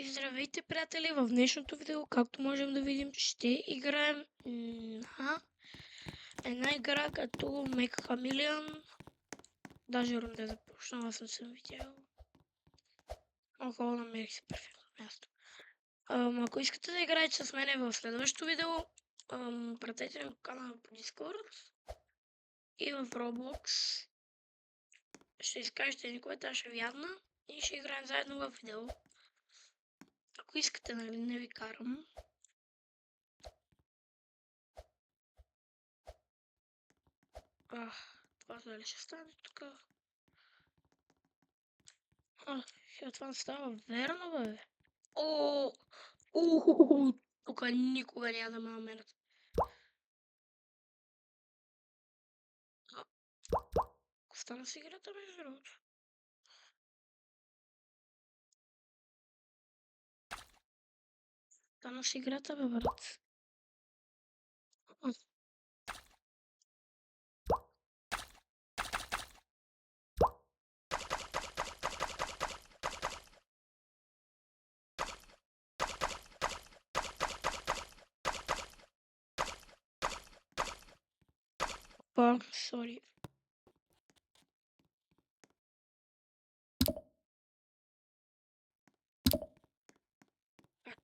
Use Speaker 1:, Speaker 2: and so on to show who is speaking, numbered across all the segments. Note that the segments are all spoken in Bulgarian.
Speaker 1: Здравейте, приятели! В днешното видео, както можем да видим, ще играем на една игра като Make a Million. Даже рунда започнала, аз не съм видял. Охо, намерих се перфектно място. Ако искате да играете с мене в следващото видео, пратете ми канала по Discord и в Roblox. Ще изкажете никой, аз ще вярна и ще играем заедно в видео. Ако искате, нали, не ви карам. Това дали ще стане тук? Това става верно, бе. Тук никога няма да ме намерят. Стана с играта, между другото. Стана с играта, бе, брат. Сори.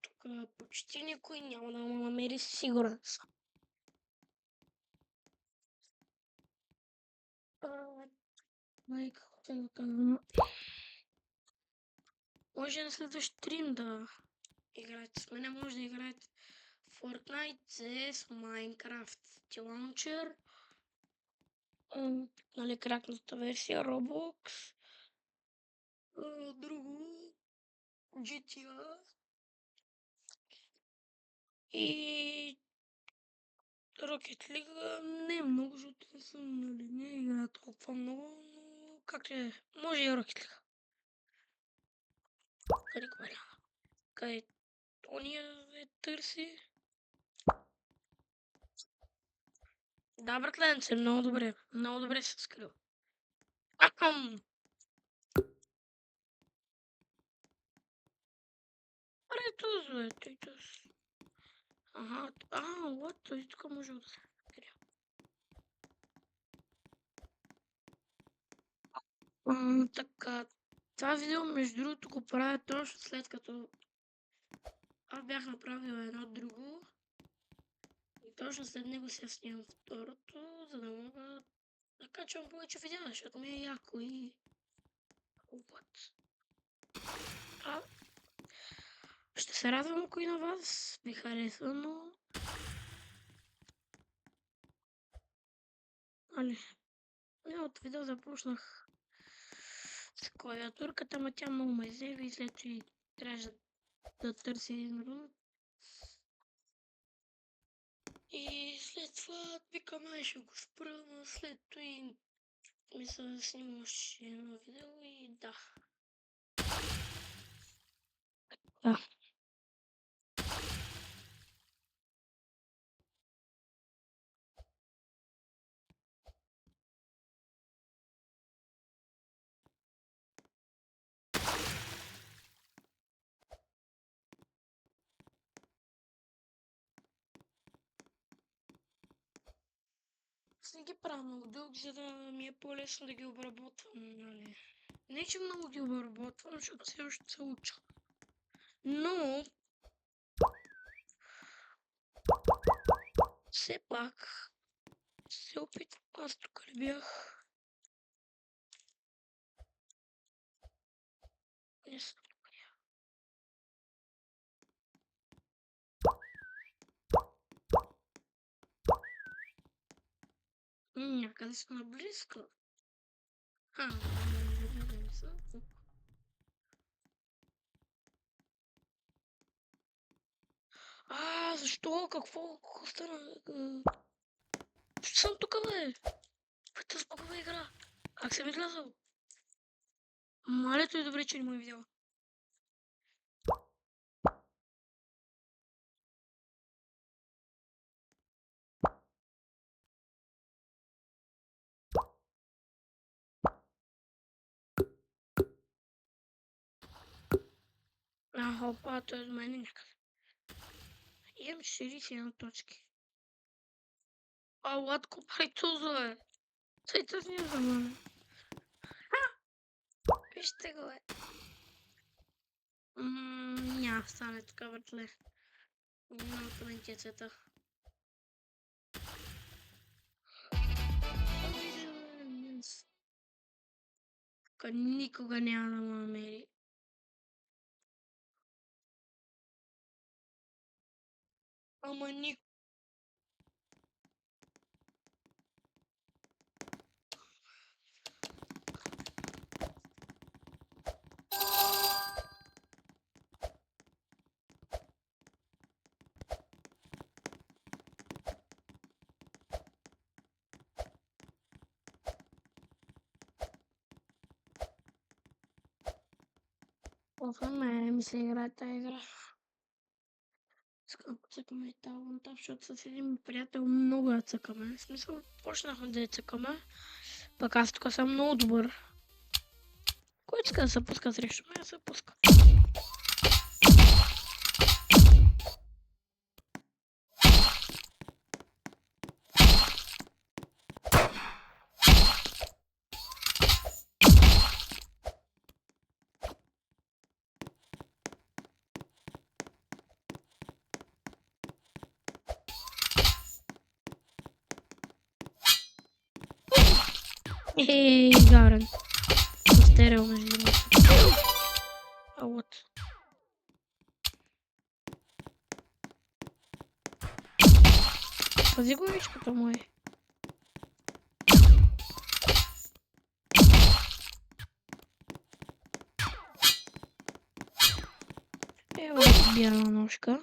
Speaker 1: Тук почти никой няма да ме намери, сигурен съм. Какво да казвам? Може на следващ стрим да играете с мене, може да играете Fortnite, CS, Minecraft, Launcher, нали, кракната версия, Roblox, друго, GTA и Rocket League не е много, защото не съм, нали, не играя толкова много, но как е, може и Rocket League. Къде говоря? Къде Тония търси? Да, братленце, много добре се скрил. Аре, този, той този. Вот, той тук може да се скрия. Така, това видео, между другото, го правя точно след като аз бях направил едно друго. И точно след него се снимам второто, за да мога да качвам повече видео, защото ми е яко и... Вот. Ще се радвам, ако и на вас ви хареса, но... Миналото видео започнах с клавиатурката, ама тя много ме изеви и след това трябваше да търся един рун. И след това викам, ще го спра, но след това и ми се снимаш едно видео и да. Аз не ги правя много дълги, за да ми е по-лесно да ги обработвам, нали. Не, че много ги обработвам, защото все още се уча. Но... все пак... се опитвам. Аз тук ли бях? Не съм тук. Някъде съм наблизко. Не съм тук. Защо? Какво стана? Защо съм тук, бе? Това спокойна игра. Как съм излязъл? Малето е добре, че не му е видяла. Хопа, той до мен някъде. Имам 41 точки. Латко прави тузо, бе. Той тъс не за мен. Вижте го, бе. Няма да стане така, братле. Няма паметия цвета. Тук никога няма да ме намери. Ама никога. Офа, ми се играе тази игра. Искам да цъкаме и тази лунта, защото с един приятел много я цъкаме. В смисъл, почнахме да я цъкаме. Пък аз тук съм много добър. Кой иска да се пуска срещу мен, се пуска. Гарен. Стерео между другото. А вот. Пази главичката му е. Ева бяла ножка.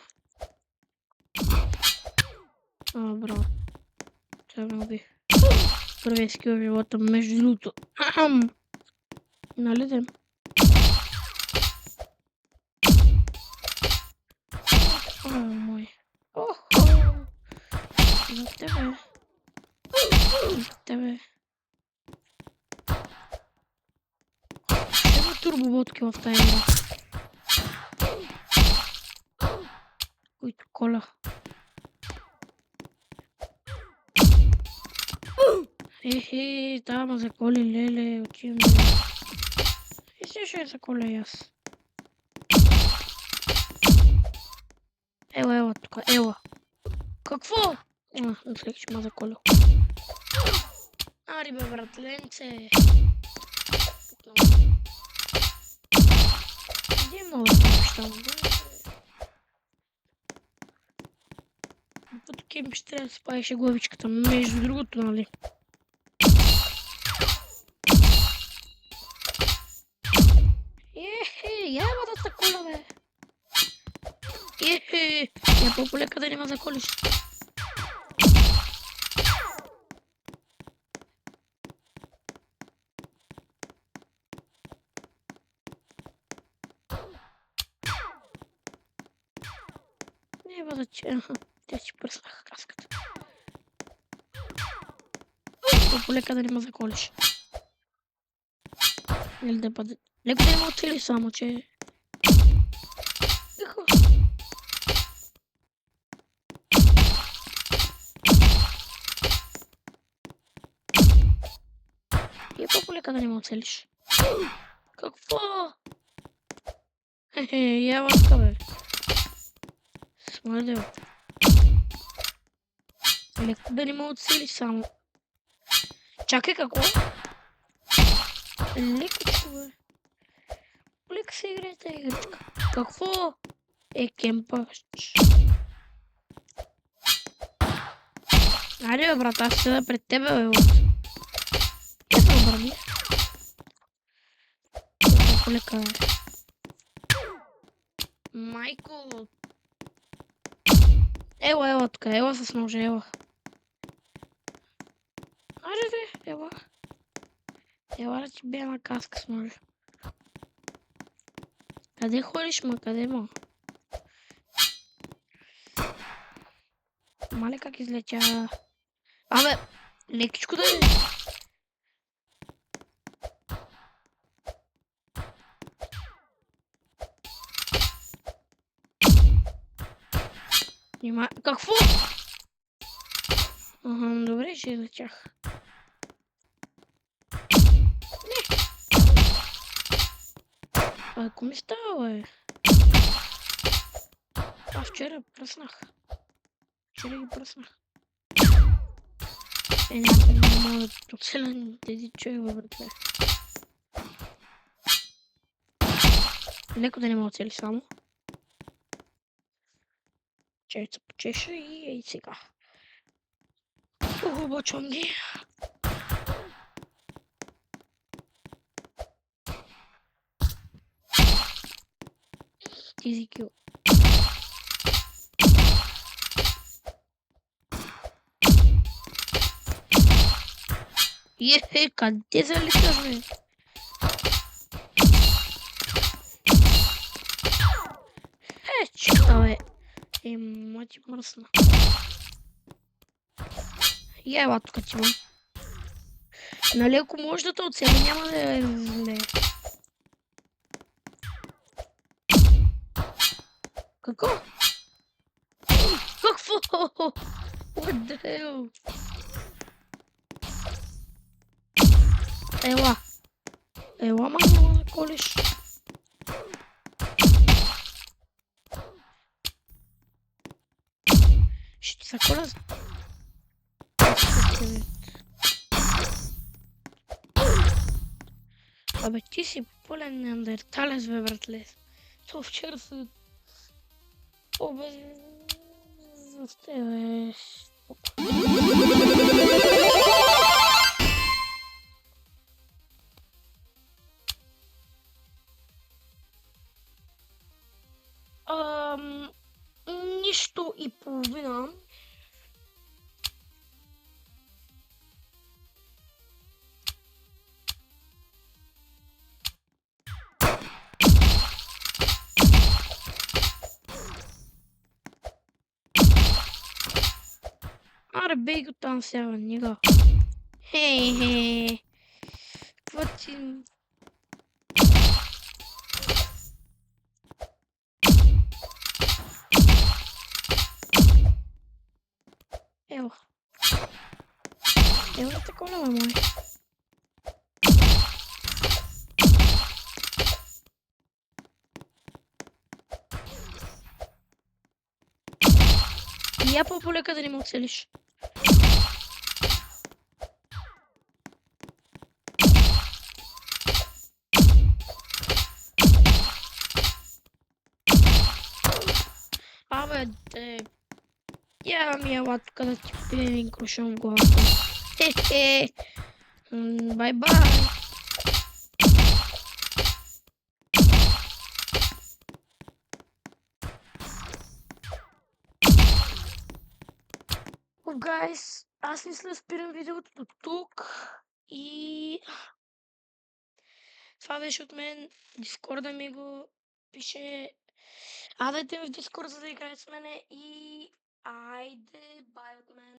Speaker 1: Браво. Това ме уби. Първия скил в живота, между другото. Нали дем? О, мой. Охо! За тебе. За тебе. Ще има турбоботки в тази игра. Които коля. Там за коли, леле, отивам да... И сега ще за коля и аз. Ела, тук, ела. Какво? Мислех, че ме заколил. Ари бе, братленце. Иди много да помощам, бе. Път кем ще трябва да спаеше главичката, между другото, нали? Я да те коля, бе. Я по-полека да не ме заколиш. Да че... Те си пръснаха каската. По-полека да не ме заколиш. Или да бъде... Леко да не ме оцели само, че... Тихо. И по-полека да не ме оцелиш. Какво? Я ласка, бе. Смърдел. Леко да не ме оцелиш само. Чакай, какво? Леко, бе. Леко се играе тази игричка. Какво? Кемпаш. Аре, бе, брат, аз ще да пред тебе, бе. Я се обърни. По-лека, бе. Майко. Ела тук, ела с ножа, ела. Аре, бе, ела. Ела да ти бия на каска с ножа. Къде ходиш, ма? Къде, ма? Мале как излетя. Абе, лекичко да е. Нима... Какво? Ага, добре, ще излетях. Не! Ако ми става, бе? Вчера пръснах. Вчера ги пръснах. Някой не мога да оцеля тези човек във братле. Леко да не мога оцели само. Чайца почеша и ей сега. Обочвам ги. Easy kill. Къде залиташ, бе? Чета, бе. Мати мръсна. Ела тук ти, бе. Нали, ако може да те оцели, няма да е зле. Какво? Какво? What the hell? Ела. Ела, ма няма да колиш. Ще ти заколя. Абе, ти си пълен неандерталец, бе, братле. То вчера се... Обе... За тебе... Нищо и половина. Аре, бей го там сега, нига. Хе. Какво ти... Ево. Ево да те коля, бе, мой. Я по-полека да не ме оцелиш. Абе, я ми ела тук да ти пие един крушон в главата. Хе-хе. Бай-бай. Гайс, аз мисля да спирам видеото до тук и това беше от мен. Дискорда ми го пише. Дайте ми в Дискорд, за да играе с мене и айде, бай от мен.